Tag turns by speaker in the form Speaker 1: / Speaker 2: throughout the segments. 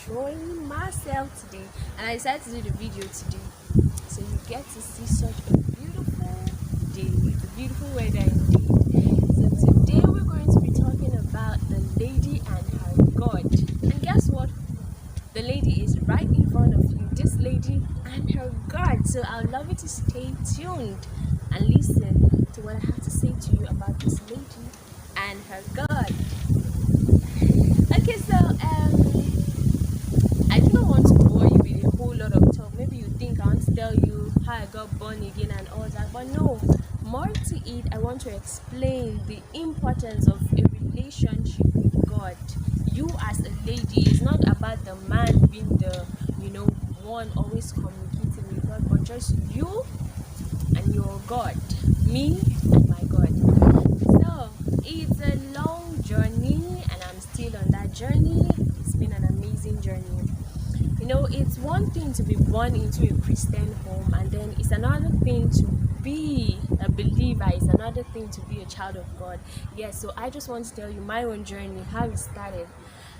Speaker 1: enjoying myself today, and I decided to do the video today so you get to see such a beautiful day, the beautiful weather indeed. So today we're going to be talking about the lady and her God. And guess what? The lady is right in front of you, this lady and her God. So I would love you to stay tuned and listen to what I have to say to you about this lady and her God. Okay, so I do not want to bore you with a whole lot of talk. Maybe you think I want to tell you how I got born again and all that, but no. More to it, I want to explain the importance of a relationship with God. You as a lady, it's not about the man being the one always communicating with God, but just you and your God, me and my God. So it's a long journey, and I'm still on that journey. It's been an amazing journey. It's one thing to be born into a Christian home, and then it's another thing to be a believer. It's another thing to be a child of God. Yes, so I just want to tell you my own journey, how it started.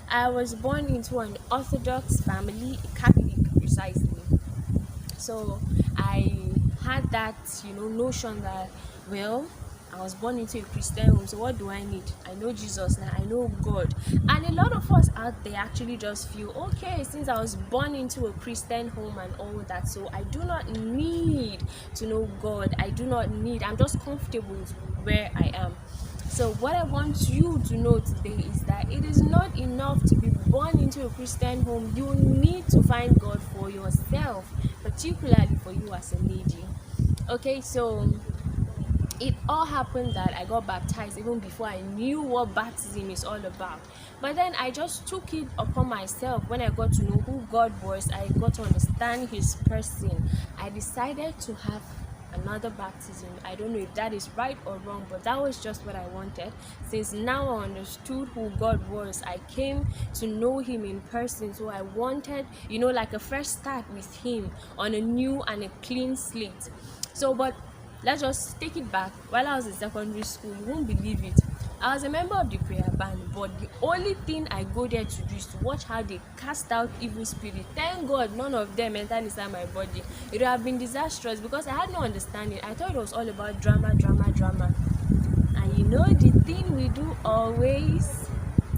Speaker 1: I was born into an Orthodox family, a Catholic precisely. So I had that, notion that, well, I was born into a Christian home, so what do I need? I know Jesus now, I know God. And a lot of us out there actually just feel, okay, since I was born into a Christian home and all that, so I do not need to know God. I'm just comfortable with where I am. So what I want you to know today is that it is not enough to be born into a Christian home. You need to find God for yourself, particularly for you as a lady. Okay, so it all happened that I got baptized even before I knew what baptism is all about. But then I just took it upon myself. When I got to know who God was, I got to understand his person. I decided to have another baptism. I don't know if that is right or wrong, but that was just what I wanted. Since now I understood who God was, I came to know him in person. So I wanted, like a fresh start with him on a new and a clean slate. But let's just take it back. While I was in secondary school, you won't believe it, I was a member of the prayer band, but the only thing I go there to do is to watch how they cast out evil spirits. Thank God none of them entered inside my body. It would have been disastrous because I had no understanding. I thought it was all about drama. And the thing we do always,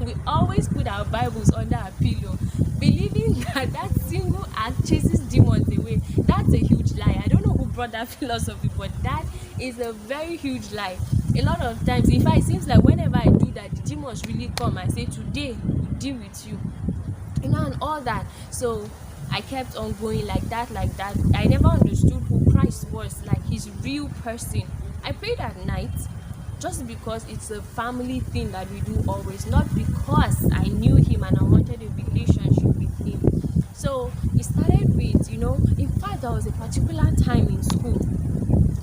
Speaker 1: we always put our Bibles under our pillow, believing that single act chases demons away. That's a huge lie. I don't know who brought that philosophy, but that is a very huge lie. A lot of times, in fact, it seems like whenever I do that, the demons really come and say, today we deal with you, and all that. So I kept on going like that. I never understood who Christ was, like his real person. I prayed at night just because it's a family thing that we do always, not because I knew him and I wanted a relationship with him. So it started with, in fact, there was a particular time in school,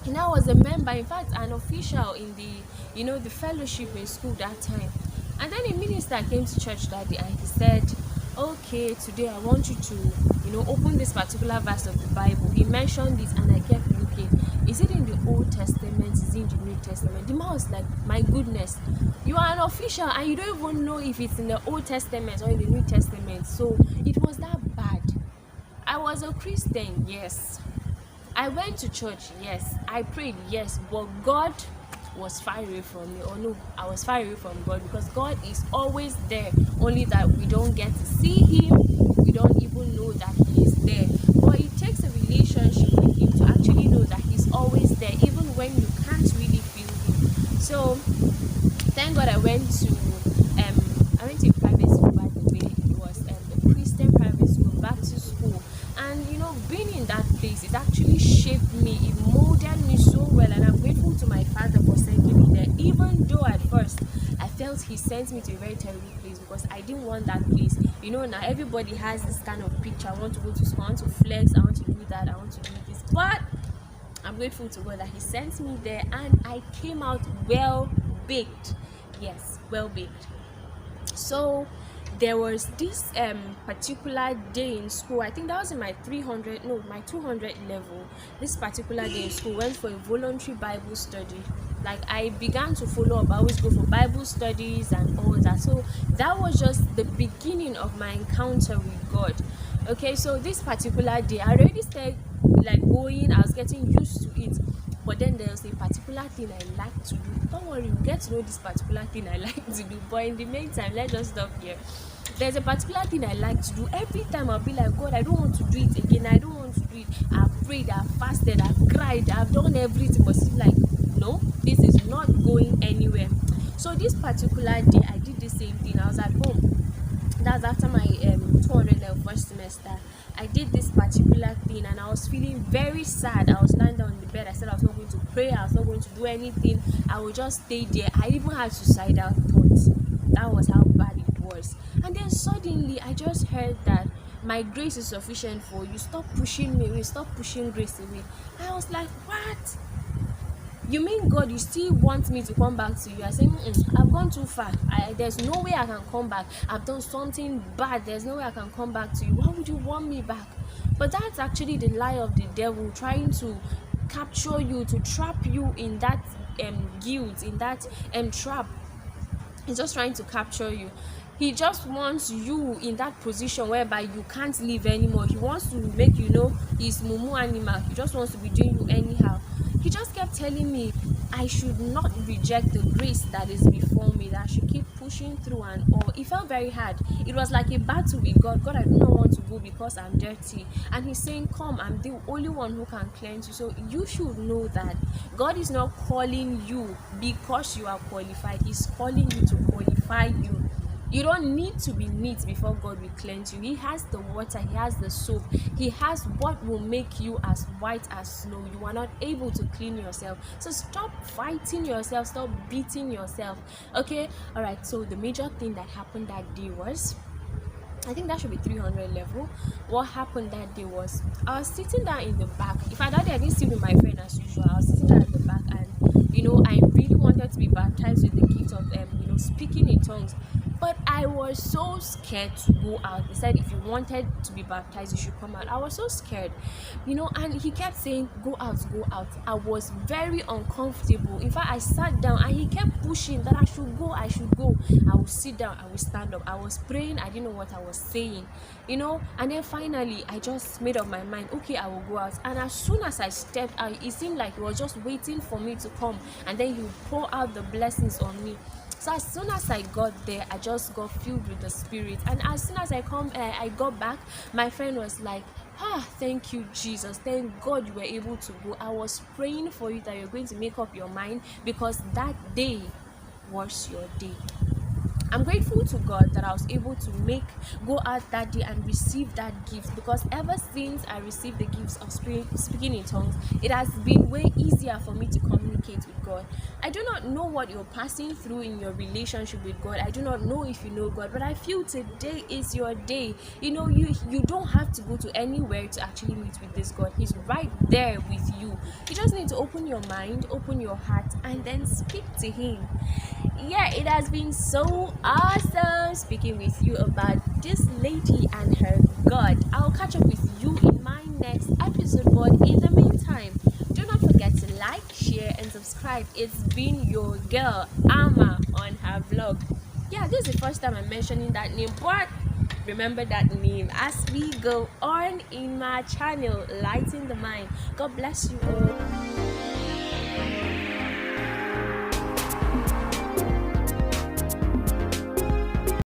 Speaker 1: and I was a member, in fact, an official in the fellowship in school that time. And then a minister came to church that day and he said, okay, today I want you to, open this particular verse of the Bible. He mentioned this and I kept looking. Is it in the Old Testament? Is it in the New Testament? The man was like, my goodness, you are an official and you don't even know if it's in the Old Testament or in the New Testament. So it was that bad. I was a Christian, yes. I went to church, yes. I prayed, yes. But God was far away from me. Or no, I was far away from God, because God is always there. Only that we don't get to see him. We don't even know that he is there. But it takes a relationship with him to actually know that he's always there, even when you can't really feel him. So thank God I went to a private school, by the way. It was a Christian private school, Baptist school. And being in that place, it actually shaped me. It molded me so well, and I'm grateful to my father for sending me there. Even though at first I felt he sent me to a very terrible place, because I didn't want that place. Now everybody has this kind of picture. I want to go to school, I want to flex, I want to do that, I want to do this. But I'm grateful to God that he sent me there, and I came out well baked. Yes, well baked. So there was this particular day in school. I think that was in my 200 level. This particular day in school, went for a voluntary Bible study. Like, I began to follow up. I always go for Bible studies and all that. So that was just the beginning of my encounter with God. Okay, so this particular day, I already started like going. I was getting used to it. But then there's a particular thing I like to do. Don't worry, we'll get to know this particular thing I like to do. But in the meantime, let's just stop here. There's a particular thing I like to do. Every time I'll be like, God, I don't want to do it again. I don't want to do it. I've prayed, I've fasted, I've cried, I've done everything. But it's like, no, this is not going anywhere. So this particular day, I did the same thing. I was at home. That's after my 200 level first semester. I did this particular thing and I was feeling very sad. I was lying down on the bed. I said I was not going to pray. I was not going to do anything. I would just stay there. I even had suicidal thoughts. That was how bad it was. And then suddenly I just heard that my grace is sufficient for you. Stop pushing me away. Stop pushing grace away. I was like, what? You mean, God, you still want me to come back to you? I said, I've gone too far. There's no way I can come back. I've done something bad. There's no way I can come back to you. Why would you want me back? But that's actually the lie of the devil, trying to capture you, to trap you in that guilt, in that trap. He's just trying to capture you. He just wants you in that position whereby you can't live anymore. He wants to make you know he's mumu animal. He just wants to be doing you anyhow. He just kept telling me I should not reject the grace that is before me, that I should keep pushing through and all. It felt very hard. It was like a battle with God. God, I do not want to go because I'm dirty. And he's saying, come, I'm the only one who can cleanse you. So you should know that God is not calling you because you are qualified. He's calling you to qualify you. You don't need to be neat before God will cleanse you. He has the water, he has the soap, he has what will make you as white as snow. You are not able to clean yourself. So stop fighting yourself, stop beating yourself. Okay? Alright, so the major thing that happened that day was, I think that should be 300 level. What happened that day was, I was sitting down in the back. If I didn't sit with my friend as usual. I was sitting down at the back, and I really wanted to be baptized with the gift of speaking in tongues. But I was so scared to go out. He said, if you wanted to be baptized, you should come out. I was so scared, and he kept saying, go out, go out. I was very uncomfortable. In fact, I sat down and he kept pushing that I should go, I should go. I would sit down, I would stand up. I was praying, I didn't know what I was saying, and then finally, I just made up my mind, okay, I will go out. And as soon as I stepped out, it seemed like he was just waiting for me to come, and then he would pour out the blessings on me. So as soon as I got there, I just got filled with the Spirit. And as soon as I got back, my friend was like, thank you, Jesus. Thank God you were able to go. I was praying for you that you're going to make up your mind, because that day was your day. I'm grateful to God that I was able to go out that day and receive that gift, because ever since I received the gifts of speaking in tongues, it has been way easier for me to communicate with God. I do not know what you're passing through in your relationship with God. I do not know if you know God, but I feel today is your day. You don't have to go to anywhere to actually meet with this God. He's right there with you. You just need to open your mind, open your heart, and then speak to him. Yeah, it has been so awesome speaking with you about this lady and her God. I'll catch up with you in my next episode, but in the meantime, do not forget to like, share, and subscribe. It's been your girl Ama on her vlog. Yeah, this is the first time I'm mentioning that name, but remember that name as we go on in my channel, Lighting the Mind. God bless you all.